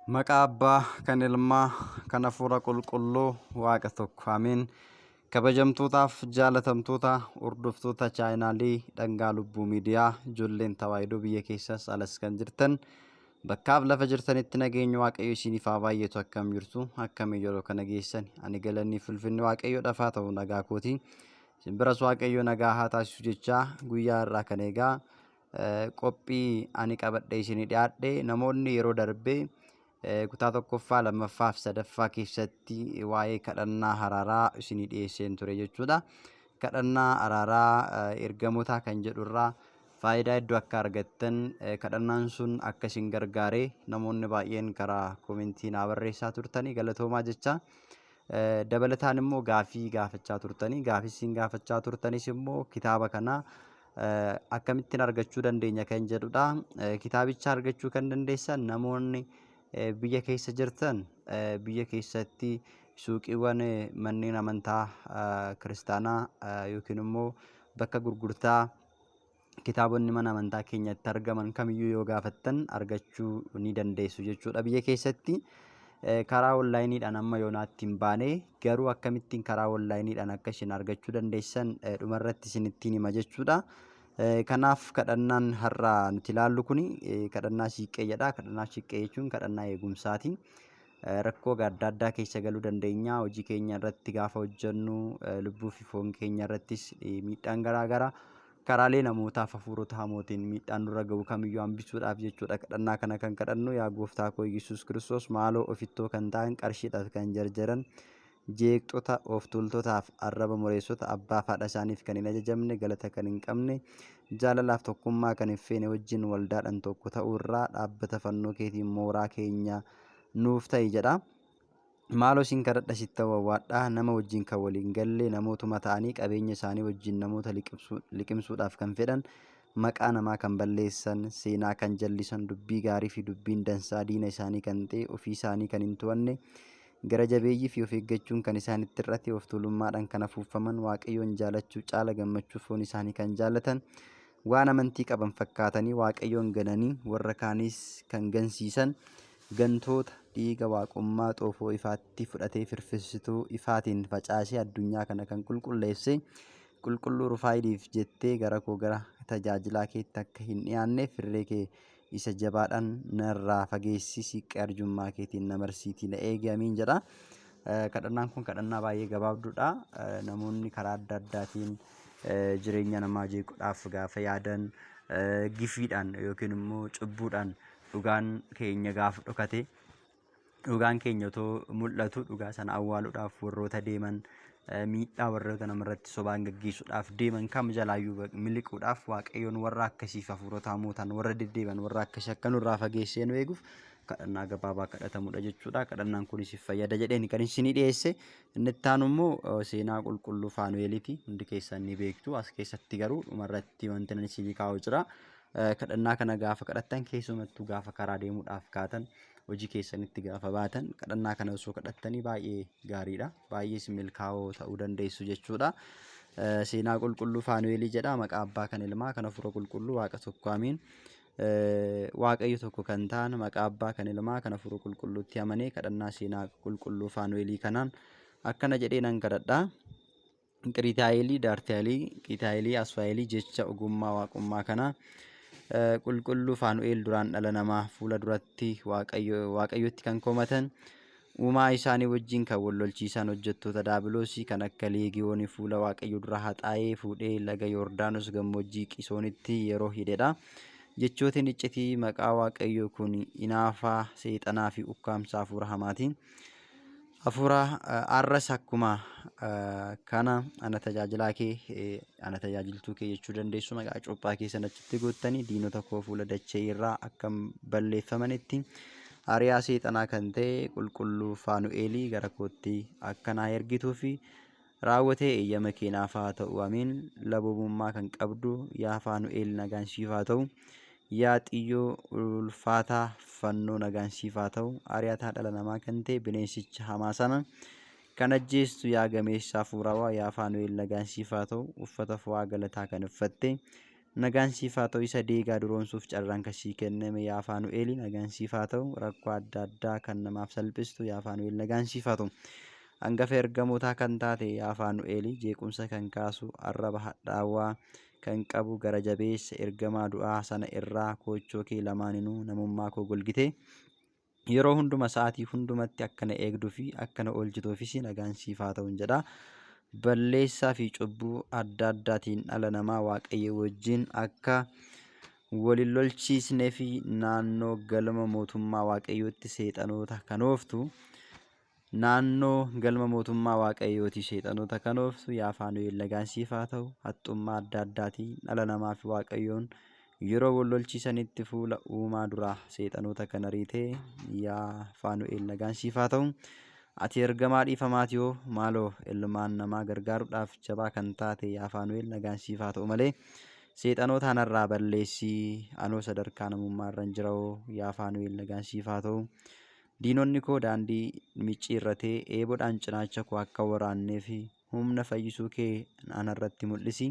Maqaa Abbaa, kan Ilmaa, kan Hafuura Qulqulluu, Waaqa tokko. Ameen. Kabajamtootaaf jaalatamtoota hordoftoota chaayinaalii Dhangaa Lubbuu Miidiyaa, ijoolleen tawaahidoo biyya keessas alas kan jirtan bakkaaf lafa jirtanitti nageenya Waaqayyo isiniif haa baay'atu. Akkam jirtu? Akkami yeroo kana geessan? Ani galanni ulfinni Waaqayyoodhaaf haa ta'u nagaa kooti. Simbiras Waaqayyo nagaa haa taasisu jechaa guyyaa irraa kan eegaa qophii ani qabadhe isinii dhiyaadhe. Namoonni yeroo darbee kutaa tokkoffaa lammaffaa fi sadaffaa keessatti waa'ee kadhannaa araaraa isinii dhiyeesseen ture jechuudha. Kadhannaa araaraa ergamoota kan jedhurraa faayidaa hedduu akka argattan kadhannaan sun akka isin gargaare namoonni baay'een karaa koomentii naa barreessaa turtanii galatoomaa jecha. Dabalataan immoo gaafii gaafachaa turtanii gaafii isin gaafachaa turtanis immoo kitaaba kana akkamittiin argachuu dandeenya kan jedhudha. Kitaabicha argachuu kan dandeessan namoonni biyya keessa jirtan biyya keessatti suuqiiwwan manneen amantaa kiristaanaa yookiin immoo bakka gurgurtaa kitaabonni mana amantaa keenyatti argaman kamiyyuu yoo gaafattan argachuu ni dandeessu jechuudha. Biyya keessatti karaa onlaayiniidhaan amma yoonaatti hin baane garuu akkamittiin karaa onlaayiniidhaan akka isin argachuu dandeessan dhumarratti isinittiin hima jechuudha. Kanaaf kadhannaan har'a nuti ilaallu kun kadhannaa siiqqee jedha. Kadhannaa siiqqee jechuun kadhannaa eegumsaati. Rakkoo adda addaa keessa galuu dandeenya. Hojii keenya irratti gaafa hojjennu lubbuu fi foon keenya irrattis miidhaan garaagaraa karaalee namootaaf hafuurota hamootiin miidhaan nurra gahu kamiyyuu hambisuudhaaf jechuudha. Kadhannaa kana kan kadhannu yaa gooftaa koo Yesuus Kiristoos maaloo ofittoo kan ta'an qarshiidhaaf kan jarjaran jeeqxota of tuultotaaf arraba mureessota abbaa fi haadha isaaniif kan hin ajajamne galata kan hin qabne jaalalaaf tokkummaa kan hin feene wajjin waldaadhaan tokko ta'uu irraa dhaabbata fannoo keetiin mooraa keenya nuuf ta'i jedha. Maaloo isin kadhadha sitti wawwaadhaa nama wajjin kan waliin galle namootuma ta'anii qabeenya isaanii wajjin namoota liqimsuudhaaf kan fedhan maqaa namaa kan balleessan seenaa kan jallisan dubbii gaarii fi dubbiin dansaa diina isaanii kan ta'e ofii isaanii kan hin to'anne gara jabeeyyii fi of eeggachuun kan isaanitti irratti of tuulummaadhaan kan afuufaman waaqayyoon jaalachuu caala gammachuu foon isaanii kan jaallatan waan amantii qaban fakkaatanii waaqayyoon gananii warra kaanis kan gansiisan gantoota dhiiga waaqummaa xoofoo ifaatti fudhatee firfirsituu ifaatiin facaasee addunyaa kana kan qulqulleesse qulqulluu rufaayidiif jettee gara koo gara tajaajilaa keetti akka hin dhiyaanneef firree kee isa jabaadhaan narraa fageessi siiqqee arjummaa keetiin na marsiitii na eegi amiin jedha. Kadhannaan kun kadhannaa baay'ee gabaabduudha. Namoonni karaa adda addaatiin jireenya namaa jeequudhaaf gaafa yaadan gifiidhaan yookiin immoo cubbuudhaan dhugaan keenya gaafa dhokate dhugaan keenya otoo mul'atu dhugaa sana awwaaluudhaaf warroota deeman miidhaa warroota namarratti sobaan gaggeessuudhaaf deeman kam jalaayyuu miliquudhaaf waaqayyoon warra akkasiif hafuurota hamootaan warra deddeeban warra akkasii akka nurraa fageessee nu eeguuf kadhannaa gabaabaa kadhatamudha jechuudha. Kadhannaan kunis fayyada jedheen kan isinii dhiyeesse. Inni itti aanu immoo seenaa qulqulluu Faanu'eeliiti. Hundi keessan ni beektu. As keessatti garuu dhumarratti wanti nan isinii kaa'u jira. Kadhannaa kana gaafa kadhattan keessumattuu gaafa karaa deemuudhaaf kaatan hojii keessanitti gaafa baatan kadhannaa kana osoo kadhattanii baay'ee gaariidha. Baay'ees milkaa'oo ta'uu dandeessu jechuudha. Seenaa qulqulluu Faanu'eelii jedha. Maqaa Abbaa kan Ilmaa kan Hafuura Qulqulluu Waaqa tokko amiin. Waaqayyo tokko kan ta'an maqaa Abbaa kan Ilmaa kan Hafuura Qulqulluutti amanee kadhannaa seenaa qulqulluu Faanu'eelii kanaan akkana jedhee nan kadhadha. Qiriitaayilii, Daartaayilii, Qiitaayilii, Asfaayilii jecha ogummaa waaqummaa kanaa qulqulluu Faanu'eel duraan dhala namaa fuula duratti waaqayyotti kan komatan uumaa isaanii wajjin kan wal lolchiisan hojjettoota daabiloosii kan akka leegiyoonii fuula waaqayyo dura haxaa'ee fuudhee laga Yordaanos gammoojjii Qisoonitti yeroo hidhedha. Jechootiin iccitii maqaa waaqayyoo kun inaafaa seexanaa fi ukkaamsa hafuura hamaatiin hafuura arras akkuma kana ana tajaajilaa kee ana tajaajiltuu kee jechuu dandeessu maqaa cuuphaa keessan achitti goottanii diinota koo fuula dachee irraa akka balleeffamanitti ariyaa seexanaa kan ta'e qulqulluu Faanu'eelii gara kootti akka naa ergituu fi raawwatee eeyyama keenaaf haa ta'u amiin. Labbummaa kan qabdu yaa Faanu'eel nagaan siif haa ta'u. Yaa xiyyoo ulfaataa fannoo nagaan siif haa ta'u. Ari'ataa dhala namaa kan ta'e bineensicha hamaa sana kan ajjeestu yaa gameessa hafuurawaa yaa Faanu'eel nagaan siif haa ta'u. Uffata fo'aa galataa kan uffatte Nagaan siif haa ta'u isa deegaa duroomsuuf carraan kasii kenname yaa Faanu'eel. Nagaan siif haa ta'u rakkoo adda addaa kan namaaf salphistu yaa Faanu'eel nagaan siif haa ta'u. Hangafa ergamootaa kan taate yaa Faanu'eel jeequmsa kan kaasu arraba hadhaawaa kan qabu gara jabeessa ergamaa du'aa sana irraa koochoo kee lamaaninuu namummaa koo golgite. Yeroo hunduma sa'aatii hundumatti akkana eegduu fi akkana oolchituufis nagaan siif haa ta'u jedha. Balleessaa fi cubbuu adda addaatiin dhala namaa Waaqayyo wajjin akka waliin lolchiisnee fi naannoo galma mootummaa Waaqayyootti seexanoota kanooftu yaa Faanu'eel nagaan siif haa ta'u. Haxxummaa adda addaatiin dhala namaa fi Waaqayyoon yeroo wal lolchiisanitti fuula uumaa duraa seexanoota kana riitee yaa Faanu'eel nagaan siif haa ta'u. Ati ergamaa dhiifamaatiyoo maaloo ilmaan namaa gargaaruudhaaf jabaa kan taate yaa Faanu'eel nagaan siif haa ta'u malee seexanoota kanarraa balleessii anoo sadarkaa namummaa irra hin jira'oo yaa Faanu'eel nagaan siif haa ta'u. Diinonni koo daandii micciirratee eeboodhaan cinaacha koo akka waraannee fi humna fayyisuu kee anarratti mul'isi.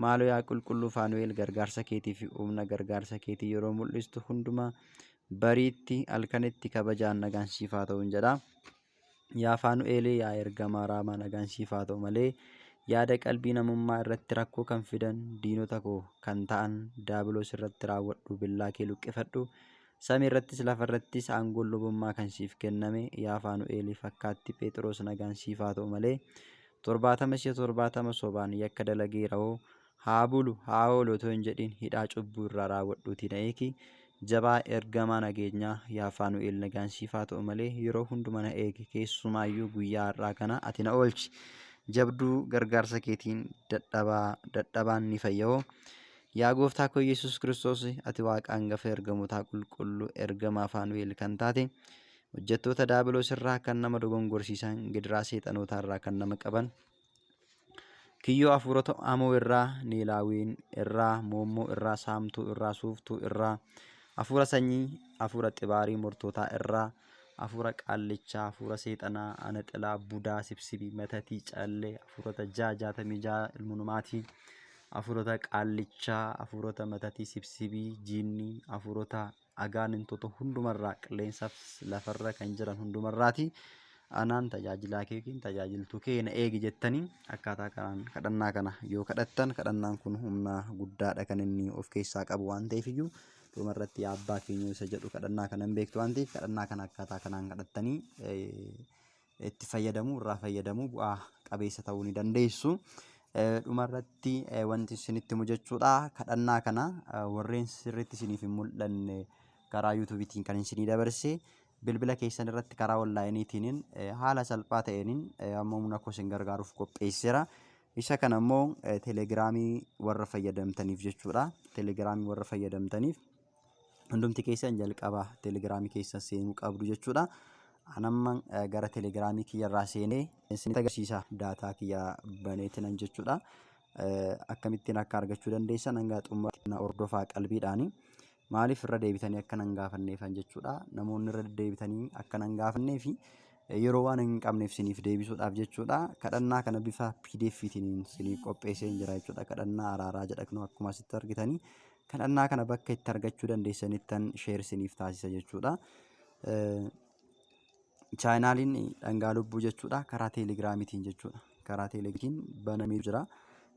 Maaloo yaa qulqulluu Faanu'eel gargaarsa keetii fi humna gargaarsa keetii yeroo mul'istu hunduma bariitti halkanitti kabajaan nagaan siif haa ta'u jedha. Yaa Faanu'eel yaa ergamaa raamaa nagaan siif haa ta'u malee yaada qalbii namummaa irratti rakkoo kan fidan diinota koo kan ta'an daabiloos irratti raawwadhu billaa kee luqqifadhu. Samii irrattis lafa irrattis aangoon lubummaa kan siif kenname yaa Faanu'eel fakkaatti Phexros nagaan siif haa ta'u malee 70 sobaan yakka dalageera'oo haa bulu haa oolu otoo hin jedhin hidhaa cubbuu irraa raawwadhuutii na eegi. Jabaa ergamaa nageenyaa yaa Faanu'eel nagaan siif haa ta'u malee yeroo hunduma na eegi keessumaayyuu guyyaa har'aa kana ati na oolchi. Jabduu gargaarsa keetiin dadhabaan ni fayya'oo. Yaa gooftaa koo Yesuus Kiristoos ati waaqa hangafa ergamootaa qulqulluu ergamaa Faanu'eel kan taate hojjettoota daabiloos irraa kan nama dogongorsiisan gidiraa seexanootaa irraa kan nama qaban kiyyoo hafuurota hamoo irraa Niilaawiin irraa moommoo irraa saamtuu irraa suuftuu irraa hafuura sanyii hafuura xibaarii mortootaa irraa hafuura qaallichaa hafuura seexanaa anaxilaa budaa sibsibii matatii callee hafuurota 66 ilmunumaatii hafuurota qaallichaa hafuurota matatii sibsibii jiinnii hafuurota agaanintoota hundumarraa qilleensaaf lafarra kan jiran hundumarraati. Anaan tajaajilaa kee yookiin tajaajiltuu kee na eegi jettanii akkaataa kanaan kadhannaa kana yoo kadhattan kadhannaan kun humna guddaadha kan inni of keessaa qabu waan ta'eef iyyuu dhumarratti yaa abbaa keenya isa jedhu kadhannaa kana hin beektu waan ta'eef kadhannaa kana akkaataa kanaan kadhattanii itti fayyadamuu irraa fayyadamuu bu'aa qabeessa ta'uu ni dandeessu. Dhumarratti wanti isinitti mujechuudha kadhannaa kana warreen sirriitti isiniif hin mul'anne karaa yuutuubiitiin kan isinii dabarse bilbila keessan irratti karaa onlaayiniitiin haala salphaa ta'een amma humna koo isin gargaaruuf qopheesseera. Isa kana immoo teelegiraamii warra fayyadamtaniif jechuudha. Teelegiraamii warra fayyadamtaniif hundumti keessan jalqaba teelegiraamii keessa seenuu qabdu jechuudha. Anamma gara teelegiraamii kiyyarraa seenee isinitti agarsiisa daataa kiyya baneetinan jechuudha. Akkamittiin akka argachuu dandeessan hanga xumuraatti hordofaa qalbiidhaani. Maaliif irra deebitanii akka nan gaafanneefan jechuudha. Namoonni irra deebitanii akka nan gaafannee fi yeroo waan hin qabneef isiniif deebisuudhaaf jechuudha. Kadhannaa kana bifa PDF'tiin isiniif qopheessee jira jechuudha. Kadhannaa araaraa jedhamu akkuma asitti argitanii kadhannaa kana bakka itti argachuu dandeessanittan sheer isiniif taasisa jechuudha. Chaayinaaliin dhangaa lubbuu jechuudha karaa teelegiraamiitiin jechuudha. Karaa teelegiraamiitiin banamee jira.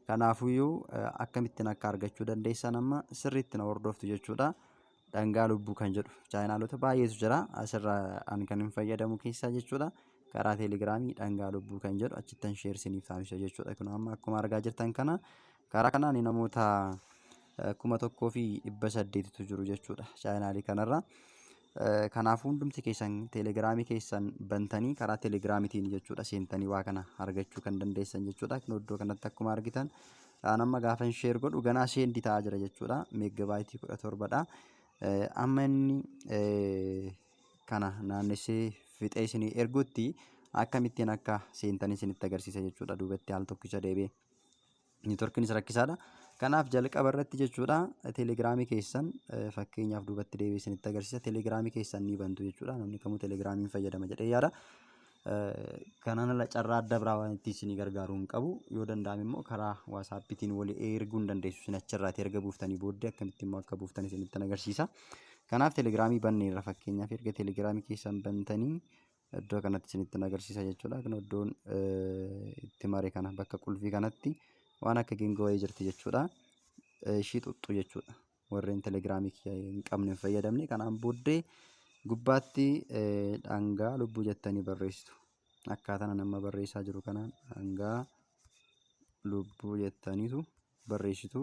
Kanaafuyyuu akkamittiin akka argachuu dandeessan amma sirriitti na hordoftu jechuudha. Dhangaa lubbuu kan jedhu chaayinaalota baay'eetu jira. Asirraa an kan hin fayyadamu keessaa jechuudha. Karaa teelegiraamii dhangaa lubbuu kan jedhu achittan sheer isiniif taasisa jechuudha. Kun amma akkuma argaa jirtan kana karaa kanaan namoota 1,800tu jiru jechuudha chaayinaalii kanarra. Kanaafuu hundumti keessan teelegiraamii keessan bantanii karaa teelegiraamiitiin jechuudha seentanii waa kana argachuu kan dandeessan jechuudha. Kun iddoo kanatti akkuma argitan amma gaafan sheer godhu ganaa seendi ta'aa jira jechuudha. Meeggabaayitii 17dha. Amma inni kana naannessee fixee isinii ergutti akkamittiin akka seentanii isinitti agarsiisa jechuudha. Duubatti haal tokkicha deebi'ee niitoorkiinis rakkisaadha. Kanaaf jalqaba irratti jechuudha teelegiraamii keessan fakkeenyaaf duubatti deebi'ee isinitti agarsiisa. Teelegiraamii keessan ni bantu jechuudha. Namni kamuu teelegiraamiin fayyadama jedhee yaada. Kanaan ala carraa adda biraa waan itti isinii gargaaruu hin qabu. Yoo danda'ame immoo karaa waasaappiitiin walii erguu hin dandeessu. Isin achirraati erga buuftanii booddee akkamitti immoo akka buuftan isinitti agarsiisa. Kanaaf teelegiraamii banneerra fakkeenyaaf erga teelegiraamii keessan bantanii iddoo kanatti isinitti agarsiisa jechuudha. Kun iddoon itti mare kana bakka qulfii kanatti waan akka geengoo wayii jirti jechuudha. Ishii xuxxu jechuudha. Warreen teelegiraamii hin qabne hin fayyadamne. Kanaan booddee gubbaatti dhangaa lubbuu jettanii barreessitu. Akkaataa nama barreessaa jiru kanaan dhangaa lubbuu jettaniitu barreessitu.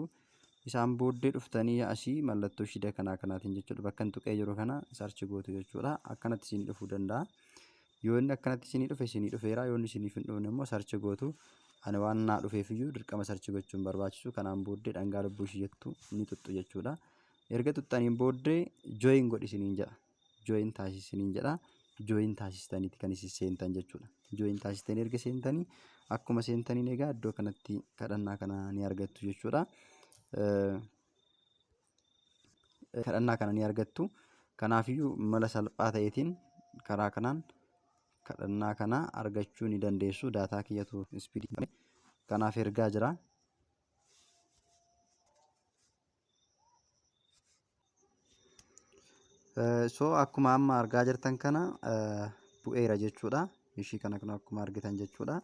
Isaan booddee dhuftanii asii mallattoo shida kanaatiin jechuudha. Bakka hin tuqee jiru kana sarchi gootu jechuudha. Akkanatti isinii dhufuu danda'a. Yoo inni akkanatti isinii dhufe isinii dhufeera. Yoo inni isiniif hin dhufne immoo sarchi gootu. Ani waan naa dhufeefiyyuu dirqama sarchi gochuun barbaachisu. Kanaan booddee dhangaa lubbuu ishii jettu ni xuxxu jechuudha. Erga xuxxaniin booddee jooyin godhi isiniin jedha. Jooyin taasisaniin jedha. Jooyin taasistaniiti kan isin seentan jechuudha. Jooyin taasistanii erga seentanii akkuma seentaniin egaa iddoo kanatti kadhannaa kana ni argattu jechuudha. Kadhannaa kana ni argattu. Kanaafiyyuu mala salphaa ta'eetiin karaa kanaan kadhannaa kana argachuu ni dandeessu. Daataa kiyyatu ispiidii kanaaf ergaa jira. So akkuma amma argaa jirtan kana bu'eera jechuudha. Ishii kana akkuma argitan jechuudha.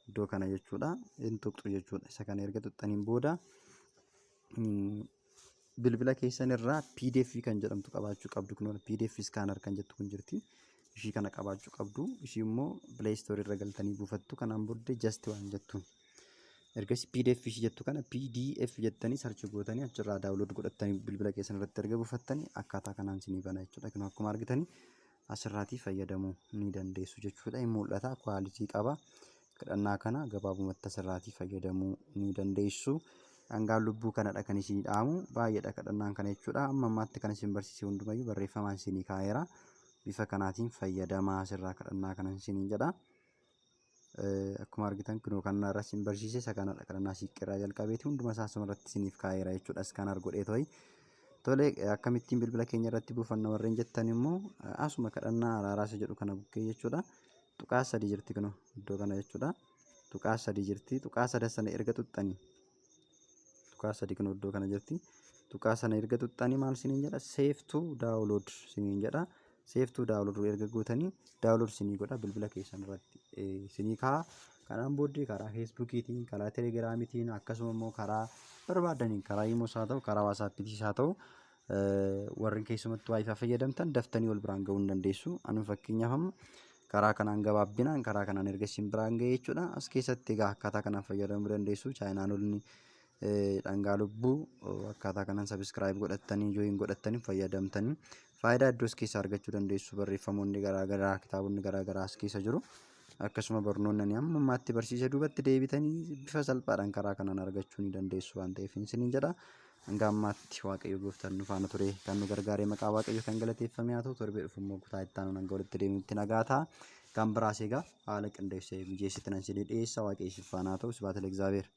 Iddoo kana jechuudha. Hin tuqxu jechuudha. Isa kana erga tuqxaniin booda bilbila keessan irraa PDF kan jedhamtu qabaachuu qabdu. Kun PDF scanner kan jettu kun jirti. Ishii kana qabaachuu qabdu. Ishii immoo Play Store irra galtanii buufattu. Kanaan booddee just waan jettu. Ergas PDF ishii jettu kana PDF jettanii sarchi gootanii achirraa daawunlood godhattanii bilbila keessan irratti erga buufattanii akkaataa kanaan isinii bana jechuudha. Kun akkuma argitanii asirraatii fayyadamuu ni dandeessu jechuudha. Hin mul'ata kwaalitii qaba. Kadhannaa kana gabaabumatti asirraatii fayyadamuu ni dandeessu. Dhangaan lubbuu kanadha kan isinii dhaamu. Baay'eedha kadhannaan kana jechuudha. Amma ammaatti kan isin barsiise hundumayyuu barreeffamaan isinii kaa'eera. Bifa kanaatiin fayyadamaa asirraa kadhannaa kana isinii jedha. Akkuma argitan kunoo kanarraa irra isin barsiise isa kanadha. Kadhannaa siiqqirraa jalqabeeti hunduma isaa asumarratti isiniif kaa'eera jechuudha. Iskaanar godhee to'i. Tole akkamittiin bilbila keenya irratti buufanna warreen jettan immoo asuma kadhannaa araaraa isa jedhu kana bukkee jechuudha. Tuqaa 3 jirti kunoo iddoo kana jechuudha. Tuqaa 3 jirti. Tuqaa 3 sana erga tuqxanii tuqaa 3 kunoo iddoo kana jirti. Tuqaa sana erga tuqxanii maal isiniin jedha? Save to download isiniin jedha. Save to download erga gootanii download isinii godha bilbila keessan irratti isinii kaa'a. Kanaan booddee karaa Feesbuukiitiin, karaa Telegiraamiitiin akkasuma immoo karaa barbaadaniin karaa Imoos haa ta'u, karaa Waasaappiitiis haa ta'u warreen keessumattuu Waayifaa fayyadamtan daftanii wal biraan ga'uu hin dandeessu. Ani fakkeenyaaf amma karaa kanaan gabaabbinaan karaa kanaan erga isin biraan ga'e jechuudha. As keessatti egaa akkaataa kanaan fayyadamuu dandeessu. Chaayinaanolni dhangaa lubbuu akkaataa kanaan sabiskiraayib godhattanii jooyin godhattanii fayyadamtanii faayidaa iddoo as keessaa argachuu dandeessu. Barreeffamoonni garaagaraa kitaabonni garaagaraa as keessa jiru. Akkasuma barnoonni amma ammaatti barsiisa duubatti deebitanii bifa salphaadhaan karaa kanaan argachuu ni dandeessu waan ta'eef isiniin jedha. Hanga ammaatti Waaqayyo gooftaan nu faana ture kan nu gargaare maqaa Waaqayyo kan galateeffame haa ta'u. Torbee dhufu immoo kutaa itti aanu hanga walitti deemutti nagaa ta'a. Kan biraas egaa haala qindeessee mijeessitan isinii dhiyeessa. Waaqayyo isin faana haa ta'u. Sibaate Egzaabeer.